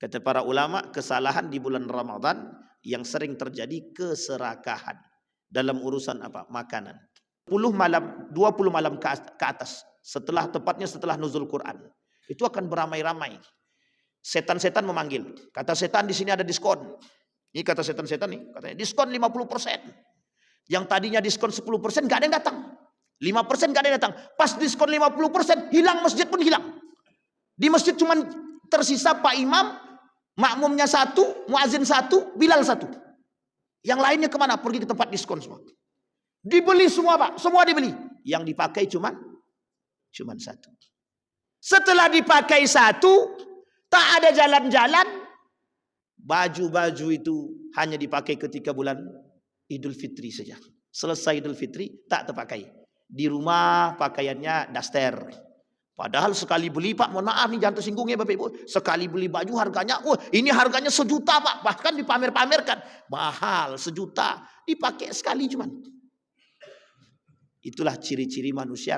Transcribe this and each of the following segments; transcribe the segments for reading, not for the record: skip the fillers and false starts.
Kata para ulama, kesalahan di bulan Ramadan yang sering terjadi keserakahan dalam urusan apa? Makanan. 20 malam ke atas, tepatnya setelah nuzul Quran. Itu akan beramai-ramai. Setan-setan memanggil. Kata setan, di sini ada diskon. Ini kata setan-setan nih, katanya diskon 50%. Yang tadinya diskon 10% gak ada yang datang. 5% gak ada yang datang. Pas diskon 50% hilang, masjid pun hilang. Di masjid cuma tersisa Pak Imam, makmumnya 1, muazin 1, Bilal 1. Yang lainnya kemana? Pergi ke tempat diskon semua. Dibeli semua Pak, semua dibeli. Yang dipakai cuma 1. Setelah dipakai 1, tak ada jalan-jalan. Baju-baju itu hanya dipakai ketika bulan Idul Fitri saja. Selesai Idul Fitri tak terpakai. Di rumah pakaiannya daster. Padahal sekali beli Pak, mohon maaf nih jangan tersinggung ya Bapak Ibu. Sekali beli baju harganya, ini harganya 1 juta Pak. Bahkan dipamer-pamerkan. Mahal 1 juta. Dipakai sekali cuman. Itulah ciri-ciri manusia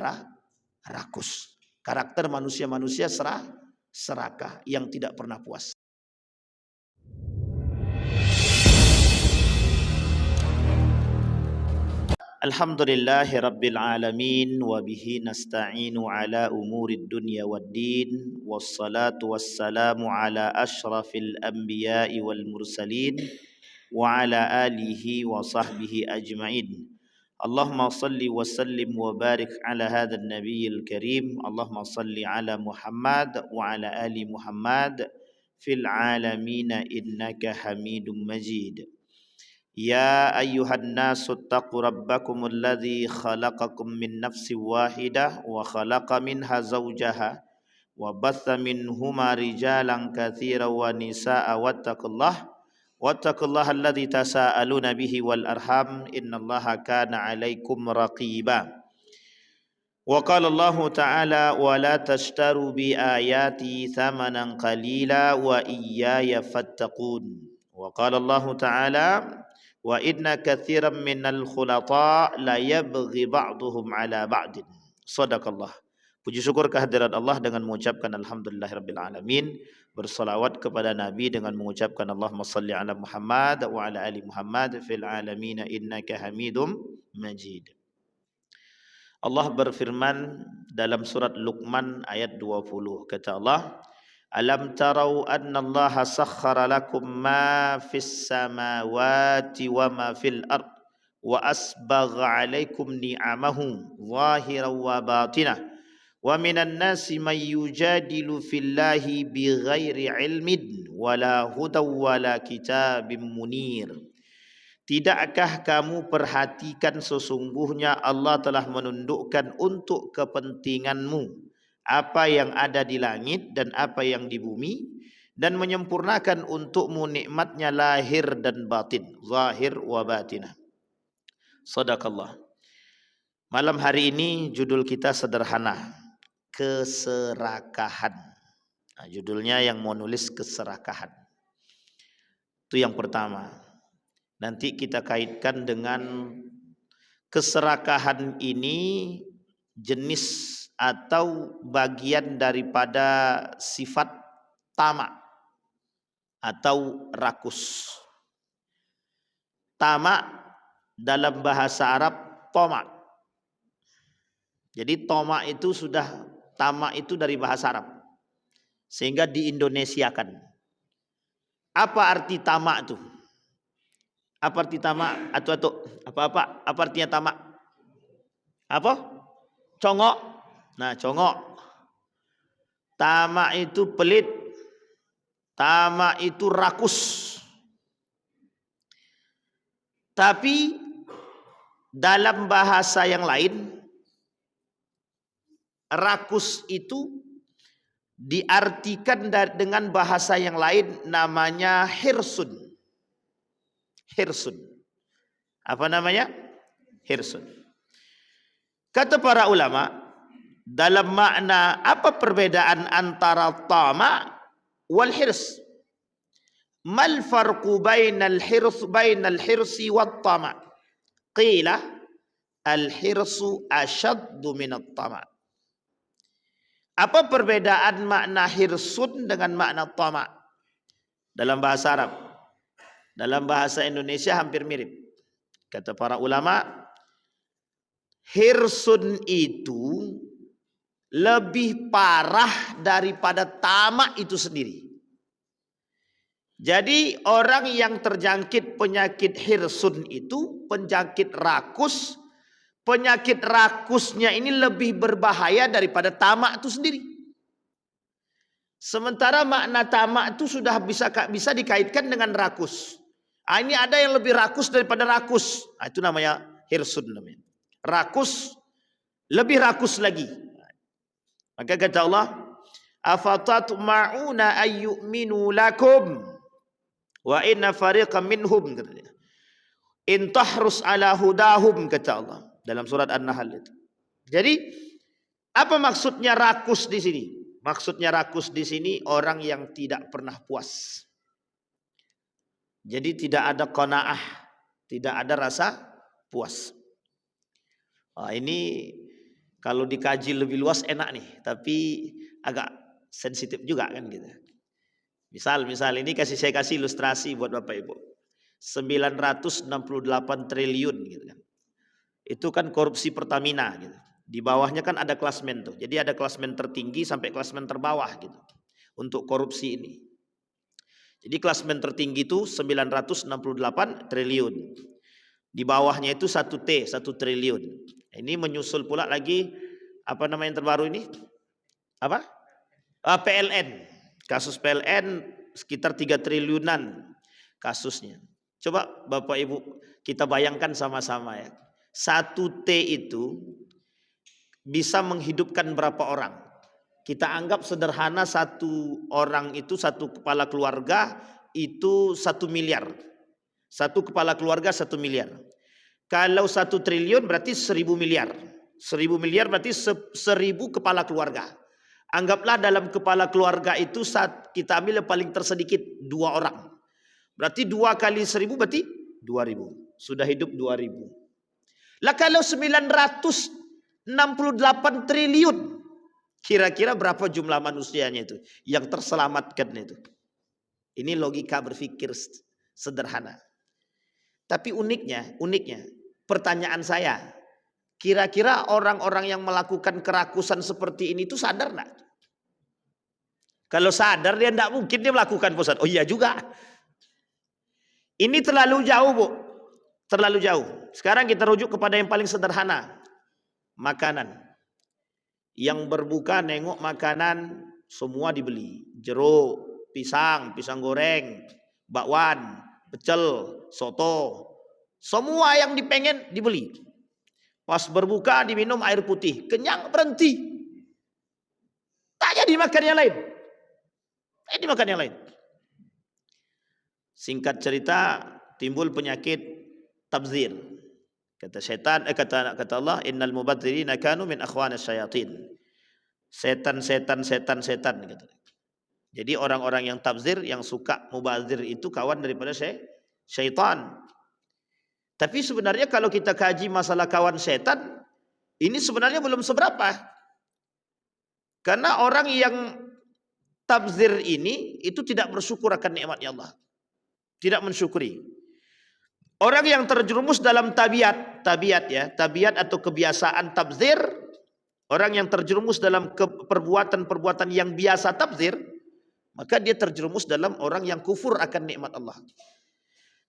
rakus. Karakter manusia-manusia serakah yang tidak pernah puas. Alhamdulillahi Rabbil Alamin wa bihi nasta'inu ala umurid dunya waddin wassalatu wassalamu ala ashrafil anbiya'i wal mursalin wa ala alihi wa sahbihi ajma'in. Allahumma salli wa sallim wa barik ala hadzal nabiyil karim. Allahumma salli ala Muhammad wa ala ali Muhammad fil alamin innaka Hamidum Majid. Ya ayyuhan nasu taqu rabbakum alladhi khalaqakum min nafsin wahidah wa khalaqa minha zawjaha wa batha minhuma rijalan katsiran wa nisaa wattaqullaha alladhi tasaaluna bihi wal arham innallaha kana 'alaikum raqiba. Wa qala Allah ta'ala wa la tashtaru bi ayati thamanan qalila wa iyaya fattaqun. Wa qala Allah ta'ala wa inna katsiran minal khulata la yabghi ba'duhum ala ba'din. Shadaqallah. Puji syukur kehadirat Allah dengan mengucapkan alhamdulillahirabbil alamin, bersalawat kepada Nabi dengan mengucapkan Allahumma salli ala Muhammad wa ala ali Muhammad fil alamin innaka Hamidum Majid. Allah berfirman dalam surat Luqman ayat 20, kata Allah, alam tarau anna Allah sakhkhara lakum ma fis samawati wa ma fil ard wa asbagha alaikum ni'amahu zahiran wa batinah wa minan nasi man yujadilu fillahi bighairi ilmin wala hudaw wala kitabim munir. Tidakkah kamu perhatikan sesungguhnya Allah telah menundukkan untuk kepentinganmu apa yang ada di langit dan apa yang di bumi, dan menyempurnakan untukmu nikmatnya lahir dan batin, zahir wa batinah. Shadaqallah. Malam hari ini judul kita sederhana, keserakahan. Nah, judulnya yang mau nulis keserakahan. Itu yang pertama. Nanti kita kaitkan dengan keserakahan ini jenis atau bagian daripada sifat tamak atau rakus. Tamak dalam bahasa Arab tomak. Jadi tomak itu tamak itu dari bahasa Arab, sehingga diindonesiakan. Apa arti tamak itu? Apa arti tamak? Apa artinya tamak? Apa? Congok. Nah, congok. Tamak itu pelit. Tamak itu rakus. Tapi dalam bahasa yang lain, rakus itu diartikan dengan bahasa yang lain, namanya hirsun. Hirsun. Apa namanya? Hirsun. Kata para ulama, dalam makna apa perbedaan antara tamak wal hirs? Mal farqu bainal hirsi wat tamak? Qila al hirsu ashaddu minat tamak. Apa perbedaan makna hirsun dengan makna tamak? dalam bahasa Arab. Dalam bahasa Indonesia hampir mirip. Kata para ulama, hirsun itu lebih parah daripada tamak itu sendiri. Jadi orang yang terjangkit penyakit hirsun itu, penyakit rakus, penyakit rakusnya ini lebih berbahaya daripada tamak itu sendiri. Sementara makna tamak itu sudah bisa dikaitkan dengan rakus. Ini ada yang lebih rakus daripada rakus. Itu namanya hirsun namanya. Rakus, lebih rakus lagi. Maka kata Allah, afatatma'una ayyuminu lakum wa inna fariqam minhum, in tahrus ala hudahum, kata Allah dalam surat An-Nahl itu. Jadi apa maksudnya rakus di sini? Maksudnya rakus di sini orang yang tidak pernah puas. Jadi tidak ada qanaah, tidak ada rasa puas. Ini kalau dikaji lebih luas enak nih, tapi agak sensitif juga kan gitu. Misal ini saya kasih ilustrasi buat Bapak Ibu. 968 triliun gitu kan. Itu kan korupsi Pertamina gitu. Di bawahnya kan ada klasmen tuh. Jadi ada klasmen tertinggi sampai klasmen terbawah gitu. Untuk korupsi ini. Jadi klasmen tertinggi itu 968 triliun. Di bawahnya itu 1 triliun. Ini menyusul pula lagi apa nama yang terbaru ini? Apa? PLN. Kasus PLN sekitar 3 triliunan kasusnya. Coba Bapak Ibu kita bayangkan sama-sama ya. 1 T itu bisa menghidupkan berapa orang? Kita anggap sederhana 1 orang itu, 1 kepala keluarga itu 1 miliar. 1 kepala keluarga 1 miliar. Kalau 1 triliun berarti 1000 miliar. 1000 miliar berarti 1000 kepala keluarga. Anggaplah dalam kepala keluarga itu kita ambil yang paling tersedikit 2 orang. Berarti 2 kali 1000 berarti 2000. Sudah hidup 2000. Lah kalau 968 triliun. Kira-kira berapa jumlah manusianya itu yang terselamatkan itu? Ini logika berpikir sederhana. Tapi uniknya, pertanyaan saya, kira-kira orang-orang yang melakukan kerakusan seperti ini itu sadar enggak? Kalau sadar dia enggak mungkin dia melakukan Ustaz. Oh iya juga. Ini terlalu jauh, Bu. Terlalu jauh. Sekarang kita rujuk kepada yang paling sederhana. Makanan. Yang berbuka nengok makanan semua dibeli. Jeruk, pisang goreng, bakwan, pecel, soto. Semua yang dipengen dibeli. Pas berbuka diminum air putih. Kenyang berhenti. Tak jadi makan yang lain. Dimakan yang lain. Singkat cerita timbul penyakit tabzir. Kata setan, kata Allah, innal mubadzirina kanu min akhwanas syayatin. Setan gitu. Jadi orang-orang yang tabzir, yang suka mubazir itu kawan daripada syaitan. Tapi sebenarnya kalau kita kaji masalah kawan setan, ini sebenarnya belum seberapa. Karena orang yang tabzir ini itu tidak bersyukur akan nikmatnya Allah. Tidak mensyukuri. Orang yang terjerumus dalam tabiat atau kebiasaan tabzir, orang yang terjerumus dalam perbuatan-perbuatan yang biasa tabzir, maka dia terjerumus dalam orang yang kufur akan nikmat Allah.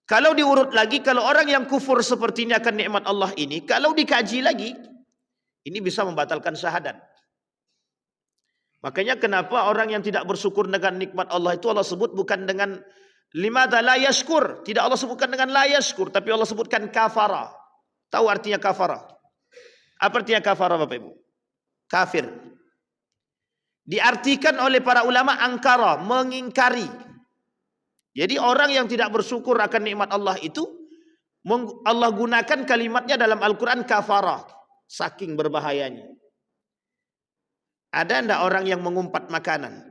Kalau diurut lagi, kalau orang yang kufur seperti ini akan nikmat Allah ini, kalau dikaji lagi, ini bisa membatalkan syahadat. Makanya kenapa orang yang tidak bersyukur dengan nikmat Allah itu Allah sebut bukan dengan limadha la yashkur. Tidak Allah sebutkan dengan la yashkur, tapi Allah sebutkan kafara. Tahu artinya kafara? Apa artinya kafara Bapak Ibu? Kafir. Diartikan oleh para ulama angkara, mengingkari. Jadi orang yang tidak bersyukur akan nikmat Allah itu, Allah gunakan kalimatnya dalam Al-Quran kafara. Saking berbahayanya. Ada enggak orang yang mengumpat makanan?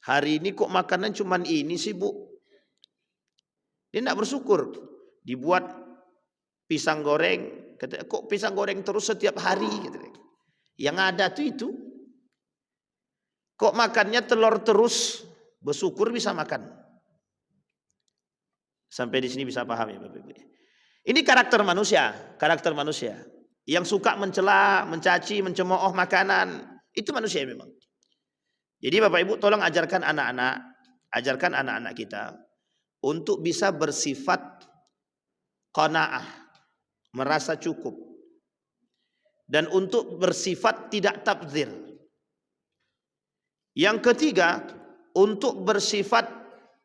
Hari ini kok makanan cuman ini sih Bu? Dia tidak bersyukur. Dibuat pisang goreng. Kok pisang goreng terus setiap hari? Yang ada tuh itu. Kok makannya telur terus? Bersyukur bisa makan. Sampai di sini bisa paham ya Bapak Ibu. Ini karakter manusia yang suka mencela, mencaci, mencemooh makanan, itu manusia memang. Jadi Bapak Ibu tolong ajarkan anak-anak kita untuk bisa bersifat qanaah, merasa cukup, dan untuk bersifat tidak tabdzir. Yang ketiga, untuk bersifat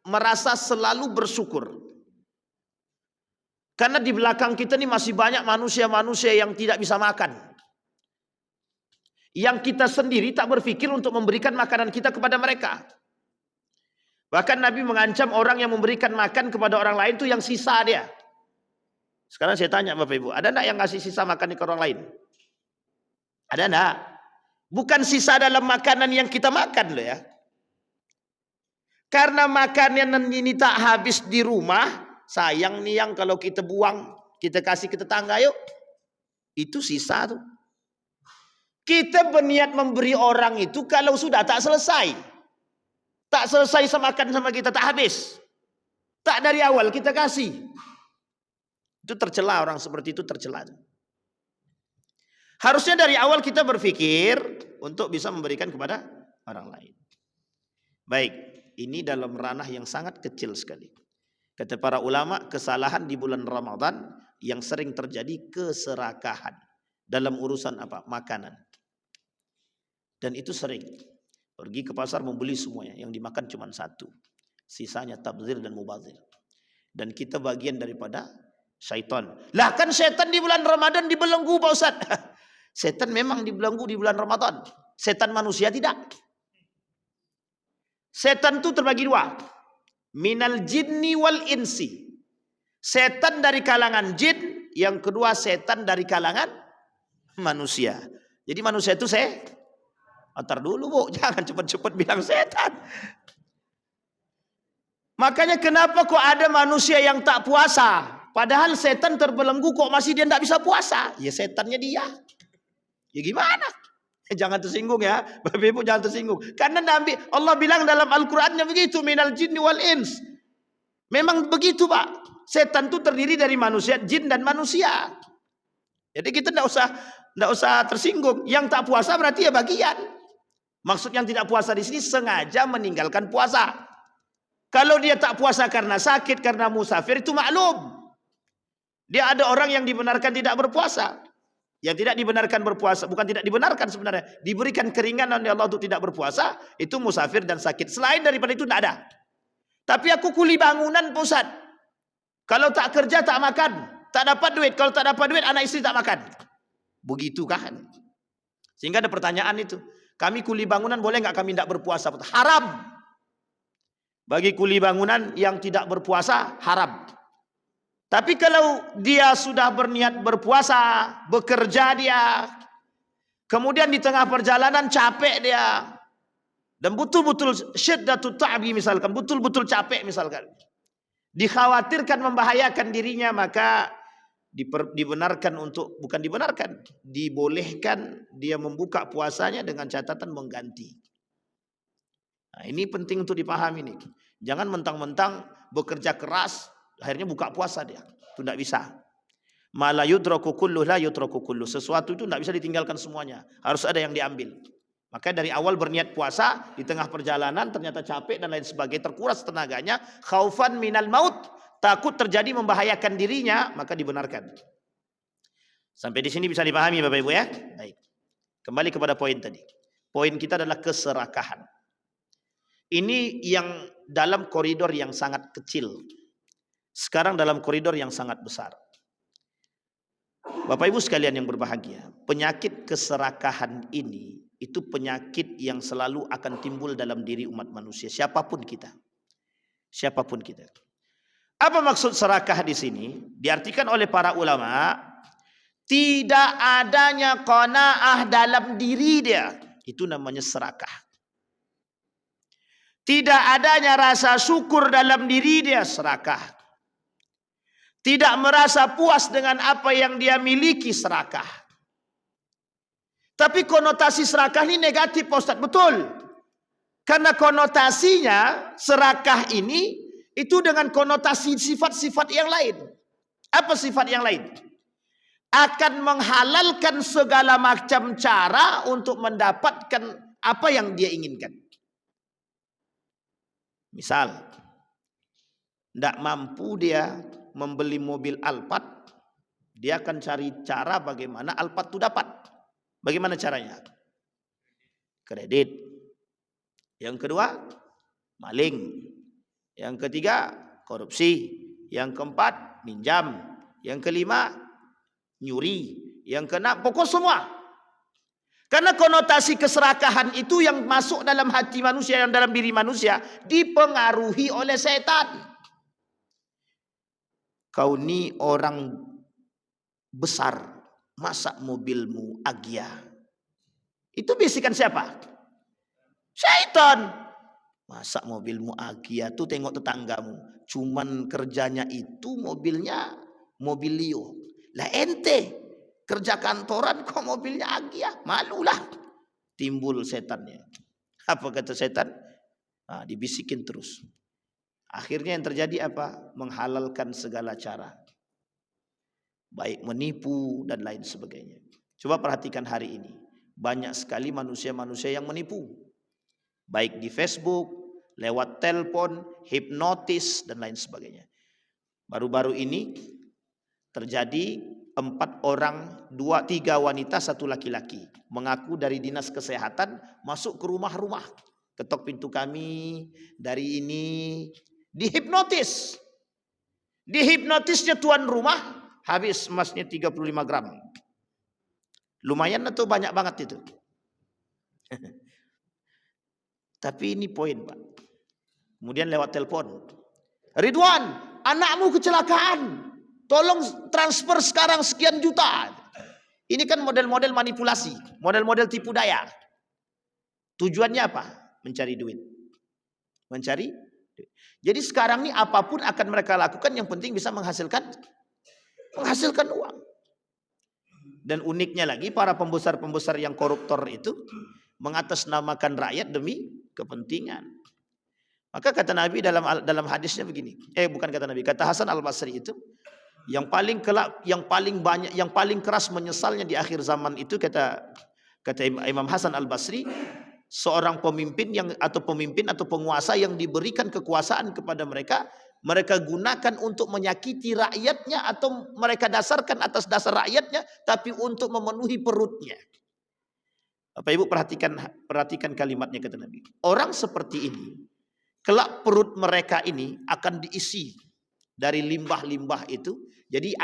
merasa selalu bersyukur. Karena di belakang kita ini masih banyak manusia-manusia yang tidak bisa makan. Yang kita sendiri tak berpikir untuk memberikan makanan kita kepada mereka. Bahkan Nabi mengancam orang yang memberikan makan kepada orang lain itu yang sisa dia. Sekarang saya tanya Bapak Ibu, ada enggak yang ngasih sisa makan ke orang lain? Ada enggak? Bukan sisa dalam makanan yang kita makan loh ya. Karena makanan ini tak habis di rumah, sayang nih yang kalau kita buang, kita kasih ke tetangga yuk. Itu sisa tuh. Kita berniat memberi orang itu kalau sudah tak selesai. Tak selesai makan sama kita, tak habis. Tak dari awal kita kasih. Itu tercela, orang seperti itu tercela. Harusnya dari awal kita berpikir untuk bisa memberikan kepada orang lain. Baik, ini dalam ranah yang sangat kecil sekali. Kata para ulama, kesalahan di bulan Ramadan yang sering terjadi keserakahan dalam urusan apa? Makanan. Dan itu sering. Pergi ke pasar membeli semuanya, yang dimakan cuma satu. Sisanya tabdzir dan mubazir. Dan kita bagian daripada syaitan. Lah kan setan di bulan Ramadan dibelenggu Pak Ustaz. Setan memang dibelenggu di bulan Ramadan. Setan manusia tidak. Setan itu terbagi dua. Minal jinni wal insi. Setan dari kalangan jin, yang kedua setan dari kalangan manusia. Jadi manusia itu antar dulu Bu, jangan cepat-cepat bilang setan. Makanya kenapa kok ada manusia yang tak puasa? Padahal setan terbelenggu kok masih dia tidak bisa puasa? Ya setannya dia. Ya gimana? Jangan tersinggung ya, Bapak Ibu jangan tersinggung. Karena Nabi Allah bilang dalam Al-Qur'annya begitu, minal jinni wal ins. Memang begitu Pak. Setan itu terdiri dari manusia, jin dan manusia. Jadi kita tidak usah tersinggung. Yang tak puasa berarti ya bagian. Maksud yang tidak puasa di sini sengaja meninggalkan puasa. Kalau dia tak puasa karena sakit, karena musafir itu maklum. Dia ada orang yang dibenarkan tidak berpuasa. Yang tidak dibenarkan berpuasa, bukan tidak dibenarkan sebenarnya, diberikan keringanan oleh Allah untuk tidak berpuasa, itu musafir dan sakit. Selain daripada itu tidak ada. Tapi aku kuli bangunan pusat. Kalau tak kerja tak makan, tak dapat duit. Kalau tak dapat duit anak istri tak makan. Begitu kan? Sehingga ada pertanyaan itu. Kami kuli bangunan boleh nggak kami tidak berpuasa? Haram. Bagi kuli bangunan yang tidak berpuasa haram. Tapi kalau dia sudah berniat berpuasa, bekerja dia, kemudian di tengah perjalanan capek dia, dan betul-betul syiddatut ta'bi misalkan, betul-betul capek misalkan, dikhawatirkan membahayakan dirinya, maka dibolehkan dia membuka puasanya dengan catatan mengganti. Nah, ini penting untuk dipahami nih. Jangan mentang-mentang bekerja keras akhirnya buka puasa dia. Itu tidak bisa. Ma la yudraku kulluh la yudraku kulluh. Sesuatu itu tidak bisa ditinggalkan semuanya. Harus ada yang diambil. Maka dari awal berniat puasa, di tengah perjalanan ternyata capek dan lain sebagainya, terkuras tenaganya, khaufan minal maut, takut terjadi membahayakan dirinya, maka dibenarkan. Sampai di sini bisa dipahami Bapak Ibu ya? Baik. Kembali kepada poin tadi. Poin kita adalah keserakahan. Ini yang dalam koridor yang sangat kecil. Sekarang dalam koridor yang sangat besar. Bapak Ibu sekalian yang berbahagia, penyakit keserakahan ini itu penyakit yang selalu akan timbul dalam diri umat manusia, siapapun kita. Siapapun kita. Apa maksud serakah di sini? Diartikan oleh para ulama, tidak adanya qanaah dalam diri dia. Itu namanya serakah. Tidak adanya rasa syukur dalam diri dia, serakah. Tidak merasa puas dengan apa yang dia miliki, serakah. Tapi konotasi serakah ini negatif Pak Ustaz, betul. Karena konotasinya serakah ini Itu dengan konotasi sifat-sifat yang lain. Apa sifat yang lain? Akan menghalalkan segala macam cara untuk mendapatkan apa yang dia inginkan. Misal, tidak mampu dia membeli mobil Alphard, dia akan cari cara bagaimana Alphard itu dapat. Bagaimana caranya? Kredit. Yang kedua, maling. Yang ketiga, korupsi. Yang keempat, minjam. Yang kelima, nyuri. Yang keenam, pokok semua. Karena konotasi keserakahan itu yang masuk dalam hati manusia, yang dalam diri manusia, dipengaruhi oleh setan. Kau ni orang besar, masa mobilmu Agya? Itu bisikan siapa? Syaitan. Masa mobilmu Agya tuh, tengok tetanggamu, cuman kerjanya itu mobilnya mobil Leo. Lah ente kerja kantoran kok mobilnya Agya, malulah. Timbul setannya. Apa kata setan? Nah, dibisikin terus. Akhirnya yang terjadi apa? Menghalalkan segala cara, baik menipu dan lain sebagainya. Coba perhatikan hari ini, banyak sekali manusia-manusia yang menipu, baik di Facebook, lewat telepon, hipnotis dan lain sebagainya. Baru-baru ini terjadi 4 orang, 3 wanita, 1 laki-laki, mengaku dari dinas kesehatan masuk ke rumah-rumah, ketok pintu kami, dari ini, dihipnotis. Dihipnotisnya tuan rumah, habis emasnya 35 gram. Lumayan atau banyak banget itu. Tapi ini poin, Pak. Kemudian lewat telepon, Ridwan, anakmu kecelakaan, tolong transfer sekarang sekian juta. Ini kan model-model manipulasi, model-model tipu daya. Tujuannya apa? Mencari duit. Mencari duit. Jadi sekarang ini apapun akan mereka lakukan, yang penting bisa menghasilkan uang. Dan uniknya lagi, para pembesar-pembesar yang koruptor itu mengatasnamakan rakyat demi kepentingan. Maka kata Nabi dalam hadisnya begini, bukan kata Nabi, kata Hasan Al-Basri itu, yang paling banyak, yang paling keras menyesalnya di akhir zaman itu, kata Imam Hasan Al-Basri, seorang pemimpin atau penguasa yang diberikan kekuasaan kepada mereka gunakan untuk menyakiti rakyatnya, atau mereka dasarkan atas dasar rakyatnya, tapi untuk memenuhi perutnya. Bapak Ibu perhatikan kalimatnya, kata Nabi. Orang seperti ini, kelak perut mereka ini akan diisi dari limbah-limbah itu. Jadi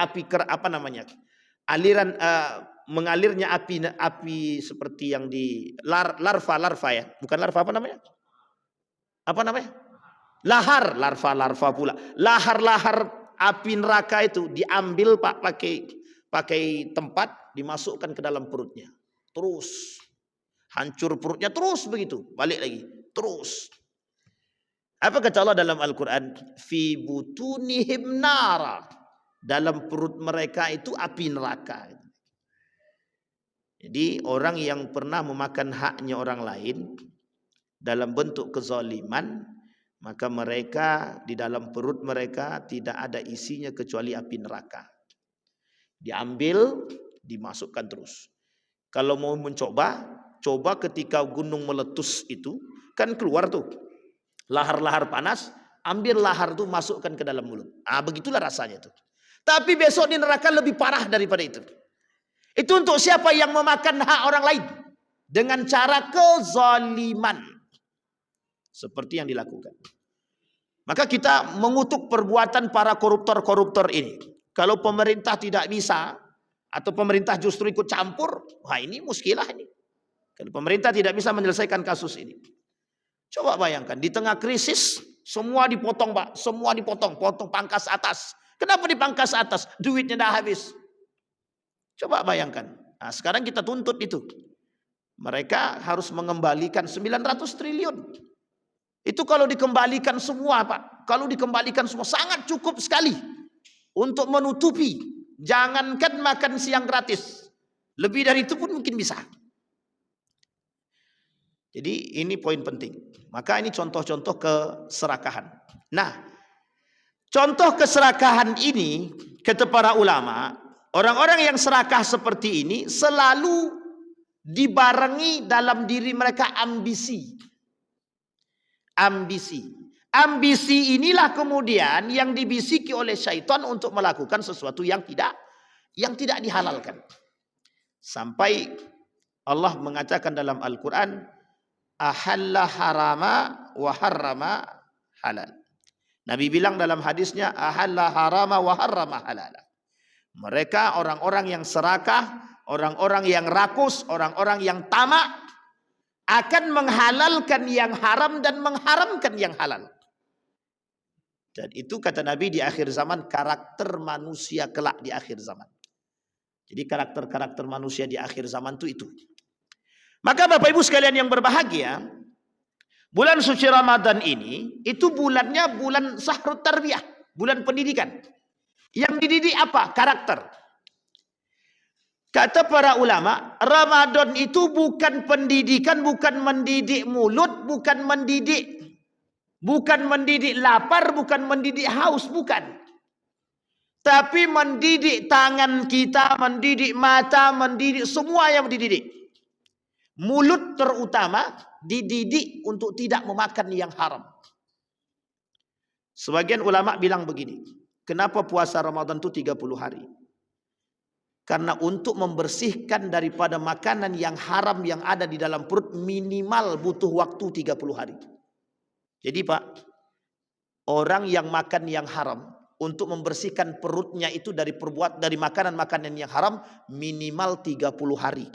mengalirnya api seperti yang di larva ya, bukan larva, apa namanya? Larva pula. Lahar api neraka itu diambil Pak pakai tempat, dimasukkan ke dalam perutnya. Terus hancur perutnya, terus begitu, balik lagi, terus. Apa kata Allah dalam Al-Quran? Fi butunihim nara. Dalam perut mereka itu api neraka. Jadi orang yang pernah memakan haknya orang lain dalam bentuk kezaliman, maka mereka di dalam perut mereka tidak ada isinya kecuali api neraka. Diambil, dimasukkan terus. Kalau mau coba ketika gunung meletus itu, kan keluar tuh lahar-lahar panas, ambil lahar itu masukkan ke dalam mulut. Begitulah rasanya itu. Tapi besok di neraka lebih parah daripada itu. Itu untuk siapa yang memakan hak orang lain dengan cara kezaliman, seperti yang dilakukan. Maka kita mengutuk perbuatan para koruptor-koruptor ini. Kalau pemerintah tidak bisa, atau pemerintah justru ikut campur, wah ini muskilah ini. Kalau pemerintah tidak bisa menyelesaikan kasus ini. Coba bayangkan, di tengah krisis, semua dipotong, Pak. Semua dipotong, potong pangkas atas. Kenapa di pangkas atas? Duitnya dah habis. Coba bayangkan. Nah, sekarang kita tuntut itu. Mereka harus mengembalikan 900 triliun. Itu kalau dikembalikan semua, Pak. Kalau dikembalikan semua, sangat cukup sekali untuk menutupi. Jangankan makan siang gratis. Lebih dari itu pun mungkin bisa. Jadi ini poin penting. Maka ini contoh-contoh keserakahan. Nah, Contoh keserakahan ini, kata para ulama, orang-orang yang serakah seperti ini selalu dibarengi dalam diri mereka ambisi. Ambisi inilah kemudian yang dibisiki oleh syaitan untuk melakukan sesuatu yang tidak dihalalkan. Sampai Allah mengatakan dalam Al-Quran, ahalla harama wa harrama halal. Nabi bilang dalam hadisnya, ahalla harama wa harrama halal. Mereka orang-orang yang serakah, orang-orang yang rakus, orang-orang yang tamak, akan menghalalkan yang haram dan mengharamkan yang halal. Dan itu kata Nabi di akhir zaman karakter manusia kelak di akhir zaman. Jadi karakter-karakter manusia di akhir zaman itu. Maka Bapak Ibu sekalian yang berbahagia, bulan suci Ramadan ini itu bulannya bulan Sahrut Tarbiyah, bulan pendidikan. Yang dididik apa? Karakter. Kata para ulama, Ramadan itu bukan pendidikan, bukan mendidik mulut, bukan mendidik lapar, bukan mendidik haus, bukan. Tapi mendidik tangan kita, mendidik mata, mendidik semua yang dididik. Mulut terutama dididik untuk tidak memakan yang haram. Sebagian ulama bilang begini, kenapa puasa Ramadan itu 30 hari? Karena untuk membersihkan daripada makanan yang haram yang ada di dalam perut minimal butuh waktu 30 hari. Jadi Pak, orang yang makan yang haram untuk membersihkan perutnya itu dari makanan-makanan yang haram minimal 30 hari.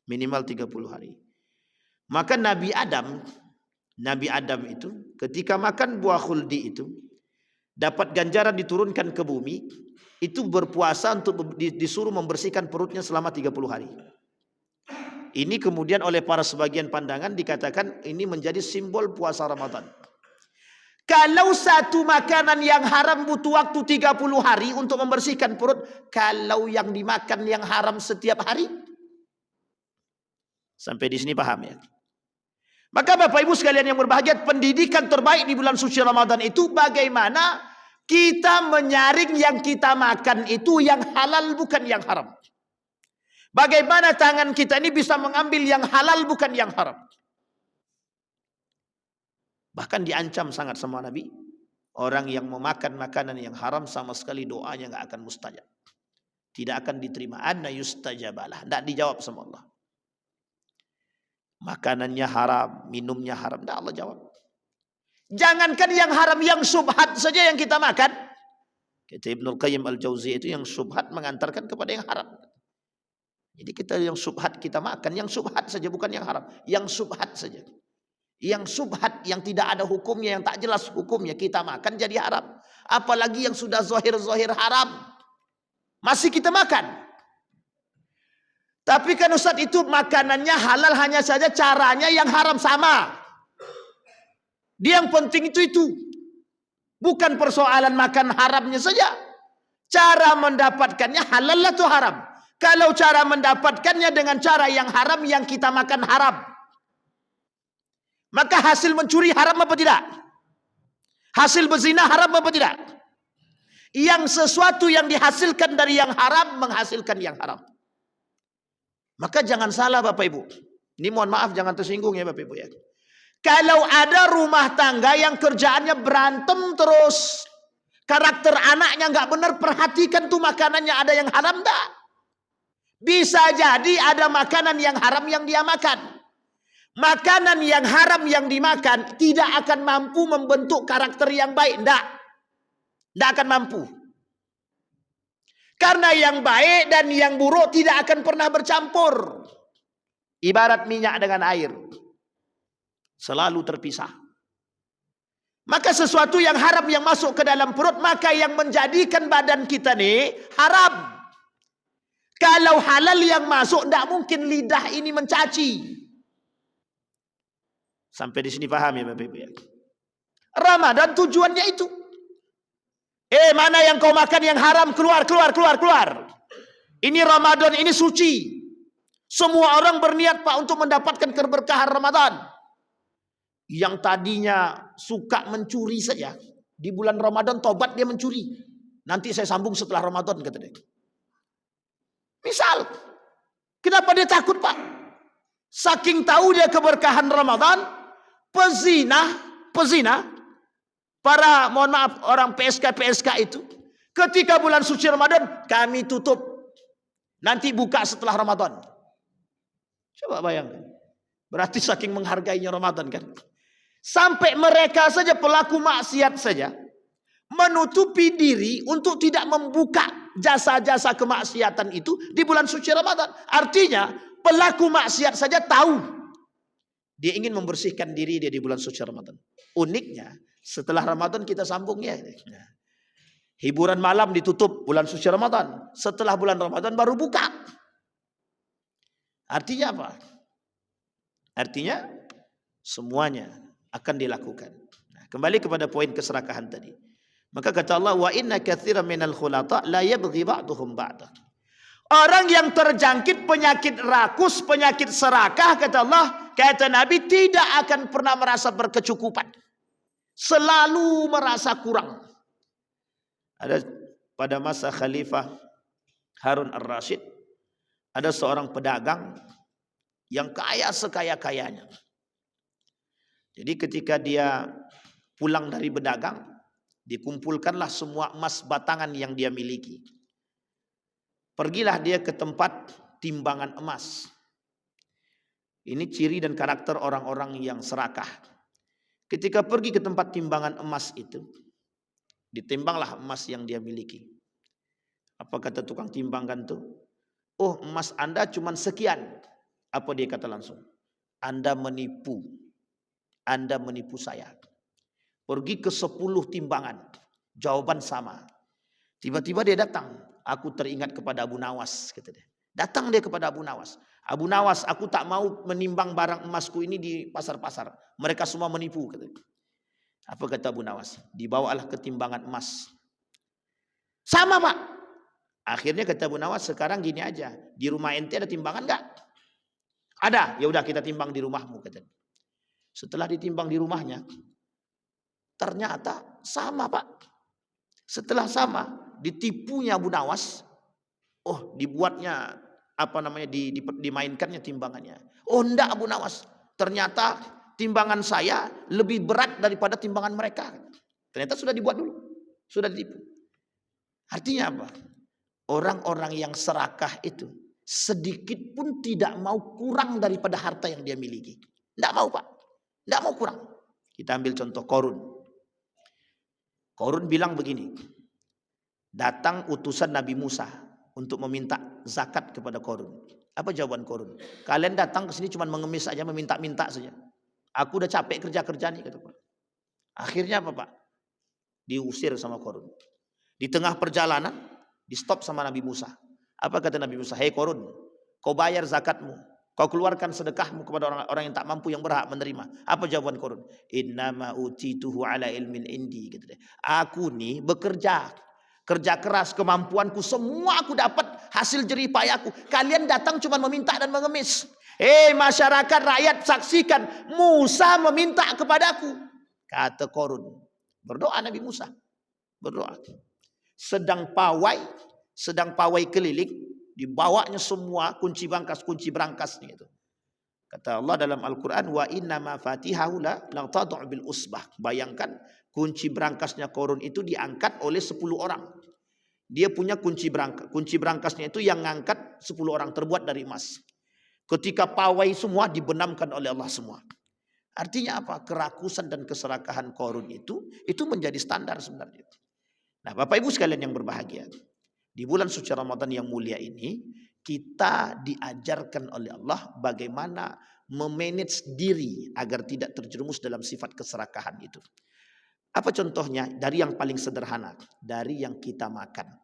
Minimal 30 hari. Maka Nabi Adam itu ketika makan buah khuldi itu dapat ganjaran diturunkan ke bumi, itu berpuasa untuk disuruh membersihkan perutnya selama 30 hari. Ini kemudian oleh para sebagian pandangan dikatakan ini menjadi simbol puasa Ramadan. Kalau satu makanan yang haram butuh waktu 30 hari untuk membersihkan perut, kalau yang dimakan yang haram setiap hari? Sampai di sini paham ya? Maka Bapak Ibu sekalian yang berbahagia, pendidikan terbaik di bulan suci Ramadan itu bagaimana kita menyaring yang kita makan itu yang halal bukan yang haram. Bagaimana tangan kita ini bisa mengambil yang halal bukan yang haram. Bahkan diancam sangat sama Nabi, orang yang memakan makanan yang haram sama sekali doanya nggak akan mustajab. Tidak akan diterima. Anna yustajabalah. Tidak dijawab sama Allah. Makanannya haram, minumnya haram. Tidak Allah jawab. Jangankan yang haram, yang subhat saja yang kita makan. Kata Ibnul Qayyim Al-Jauzi itu yang subhat mengantarkan kepada yang haram. Jadi kita yang subhat kita makan, yang subhat saja bukan yang haram. Yang subhat saja. Yang subhat, yang tidak ada hukumnya, yang tak jelas hukumnya kita makan jadi haram. Apalagi yang sudah zahir-zahir haram. Masih kita makan. Tapi kan Ustaz itu makanannya halal hanya saja caranya yang haram sama. Dia yang penting itu. Bukan persoalan makan haramnya saja. Cara mendapatkannya halal atau haram. Kalau cara mendapatkannya dengan cara yang haram, yang kita makan haram, maka hasil mencuri haram apa tidak? Hasil berzina haram apa tidak? Yang sesuatu yang dihasilkan dari yang haram menghasilkan yang haram. Maka jangan salah Bapak Ibu. Ini mohon maaf jangan tersinggung ya Bapak Ibu ya. Kalau ada rumah tangga yang kerjaannya berantem terus, karakter anaknya nggak benar, perhatikan tuh makanannya ada yang haram tak? Bisa jadi ada makanan yang haram yang dia makan. Makanan yang haram yang dimakan tidak akan mampu membentuk karakter yang baik. Tidak akan mampu. Karena yang baik dan yang buruk tidak akan pernah bercampur. Ibarat minyak dengan air. Selalu terpisah. Maka sesuatu yang haram yang masuk ke dalam perut, maka yang menjadikan badan kita ini haram. Kalau halal yang masuk, tidak mungkin lidah ini mencaci. Sampai di sini paham ya Bapak Ibu ya. Ramadan tujuannya itu. Mana yang kau makan yang haram, keluar. Ini Ramadan, ini suci. Semua orang berniat Pak untuk mendapatkan keberkahan Ramadan. Yang tadinya suka mencuri saja, Di bulan Ramadan tobat dia mencuri. Nanti saya sambung setelah Ramadan kata dia. Misal, kenapa dia takut Pak? Saking tahu dia keberkahan Ramadan, pezina, para mohon maaf orang PSK itu, ketika bulan suci Ramadan kami tutup, nanti buka setelah Ramadan. Coba bayangkan, berarti saking menghargainya Ramadan kan. Sampai mereka saja pelaku maksiat saja menutupi diri untuk tidak membuka jasa-jasa kemaksiatan itu di bulan suci Ramadan. Artinya pelaku maksiat saja tahu dia ingin membersihkan diri dia di bulan suci Ramadan. Uniknya setelah Ramadan kita sambung ya. Hiburan malam ditutup bulan suci Ramadan. Setelah bulan Ramadan baru buka. Artinya apa? Artinya semuanya akan dilakukan. Nah, kembali kepada poin keserakahan tadi. Maka kata Allah, wa inna katsiran minal khulata la yabghi ba'duhum ba'da. Orang yang terjangkit penyakit rakus, penyakit serakah, kata Allah, kata Nabi, tidak akan pernah merasa berkecukupan. Selalu merasa kurang. Ada pada masa Khalifah Harun ar-Rasyid, ada seorang pedagang yang kaya sekaya-kayanya. Jadi ketika dia pulang dari berdagang, dikumpulkanlah semua emas batangan yang dia miliki. Pergilah dia ke tempat timbangan emas. Ini ciri dan karakter orang-orang yang serakah. Ketika pergi ke tempat timbangan emas itu, ditimbanglah emas yang dia miliki. Apa kata tukang timbangan itu? Oh, emas Anda cuma sekian. Apa dia kata langsung? Anda menipu. Anda menipu saya. Pergi ke 10 timbangan. Jawaban sama. Tiba-tiba dia datang. Aku teringat kepada Abu Nawas, kata dia. Datang dia kepada Abu Nawas. Abu Nawas, aku tak mau menimbang barang emasku ini di pasar-pasar. Mereka semua menipu, kata dia. Apa kata Abu Nawas? Dibawalah ke timbangan emas. Sama Pak. Akhirnya kata Abu Nawas, sekarang gini aja. Di rumah ente ada timbangan enggak? Ada. Ya udah kita timbang di rumahmu, kata dia. Setelah ditimbang di rumahnya, ternyata sama Pak. Setelah sama, ditipunya Abu Nawas. Oh, dibuatnya apa namanya, dimainkannya timbangannya. Oh enggak Abu Nawas, ternyata timbangan saya lebih berat daripada timbangan mereka. Ternyata sudah dibuat dulu, sudah ditipu. Artinya apa? Orang-orang yang serakah itu sedikit pun tidak mau kurang daripada harta yang dia miliki. Tidak mau Pak, tidak mau kurang. Kita ambil contoh Korun. Korun bilang begini, datang utusan Nabi Musa untuk meminta zakat kepada Korun. Apa jawaban Korun? Kalian datang ke sini cuma mengemis saja, meminta-minta saja. Aku udah capek kerja-kerja nih, kata Korun. Akhirnya apa Pak? Diusir sama Korun. Di tengah perjalanan, di stop sama Nabi Musa. Apa kata Nabi Musa? Hei Korun, kau bayar zakatmu. Kau keluarkan sedekahmu kepada orang-orang yang tak mampu, yang berhak menerima. Apa jawaban Korun? Innama utituhu ala ilmin indi. Gitu deh. Aku nih bekerja. Kerja keras, kemampuanku, semua aku dapat hasil jerih payahku. Kalian datang cuma meminta dan mengemis. Hei masyarakat, rakyat, saksikan. Musa meminta kepadaku. Kata Korun. Berdoa Nabi Musa. Berdoa. Sedang pawai keliling. Dibawanya semua kunci berangkasnya itu. Kata Allah dalam Al-Quran, wa inna ma fatihahu la tad'u bil usbah. Bayangkan kunci berangkasnya Korun itu diangkat oleh 10 orang. Dia punya kunci berangkasnya itu yang ngangkat 10 orang, terbuat dari emas. Ketika pawai semua dibenamkan oleh Allah semua. Artinya apa? Kerakusan dan keserakahan Korun itu menjadi standar sebenarnya. Nah, Bapak Ibu sekalian yang berbahagia, di bulan suci Ramadan yang mulia ini, kita diajarkan oleh Allah bagaimana memanage diri agar tidak terjerumus dalam sifat keserakahan itu. Apa contohnya? Dari yang paling sederhana, dari yang kita makan.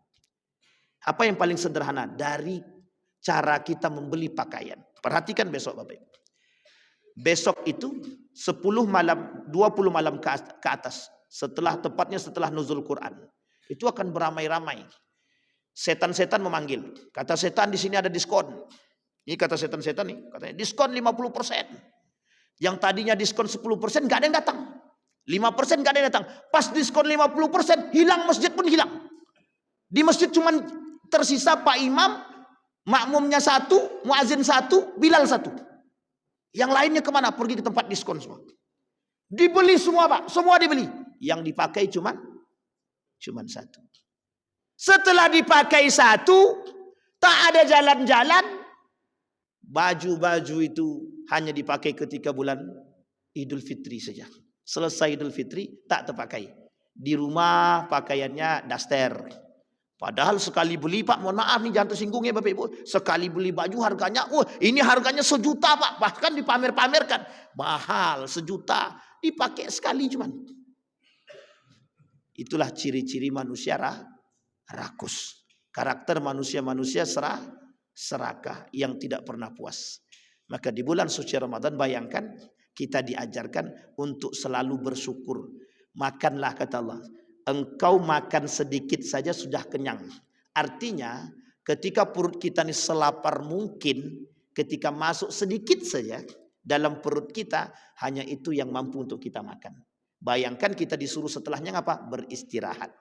Apa yang paling sederhana? Dari cara kita membeli pakaian. Perhatikan besok Bapak Ibu. Besok itu 10 malam, 20 malam ke atas, tepatnya setelah nuzul Quran. Itu akan beramai-ramai. Setan-setan memanggil. Kata setan, di sini ada diskon. Ini kata setan-setan nih, katanya diskon 50%. Yang tadinya diskon 10% nggak ada yang datang. 5% gak ada yang datang. Pas diskon 50%, hilang masjid pun hilang. Di masjid cuman tersisa Pak Imam, makmumnya 1, muazin 1, Bilal 1. Yang lainnya kemana? Pergi ke tempat diskon semua. Dibeli semua Pak, semua dibeli. Yang dipakai cuman 1. Setelah dipakai 1, tak ada jalan-jalan. Baju-baju itu hanya dipakai ketika bulan Idul Fitri saja. Selesai Idul Fitri tak terpakai. Di rumah pakaiannya daster. Padahal sekali beli Pak, mohon maaf nih jangan tersinggung ya Bapak Ibu. Sekali beli baju harganya, ini harganya 1 juta Pak. Bahkan dipamer-pamerkan. Mahal 1 juta. Dipakai sekali cuman. Itulah ciri-ciri manusia rakus. Karakter manusia-manusia serakah yang tidak pernah puas. Maka di bulan suci Ramadan bayangkan kita diajarkan untuk selalu bersyukur. Makanlah kata Allah. Engkau makan sedikit saja sudah kenyang. Artinya ketika perut kita ini selapar mungkin, ketika masuk sedikit saja dalam perut kita, hanya itu yang mampu untuk kita makan. Bayangkan kita disuruh setelahnya apa? Beristirahat.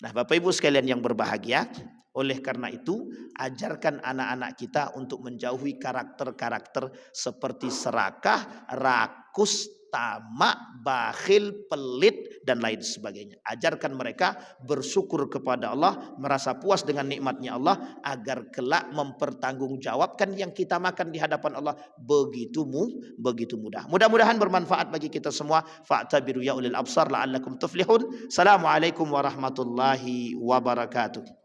Nah Bapak Ibu sekalian yang berbahagia, oleh karena itu ajarkan anak-anak kita untuk menjauhi karakter-karakter seperti serakah, rakus, tamak, bakhil, pelit dan lain sebagainya. Ajarkan mereka bersyukur kepada Allah, merasa puas dengan nikmatnya Allah agar kelak mempertanggungjawabkan yang kita makan di hadapan Allah begitu mudah. Mudah-mudahan bermanfaat bagi kita semua. Fa'tabiru ya ulil absar la'allakum tuflihun. Assalamualaikum warahmatullahi wabarakatuh.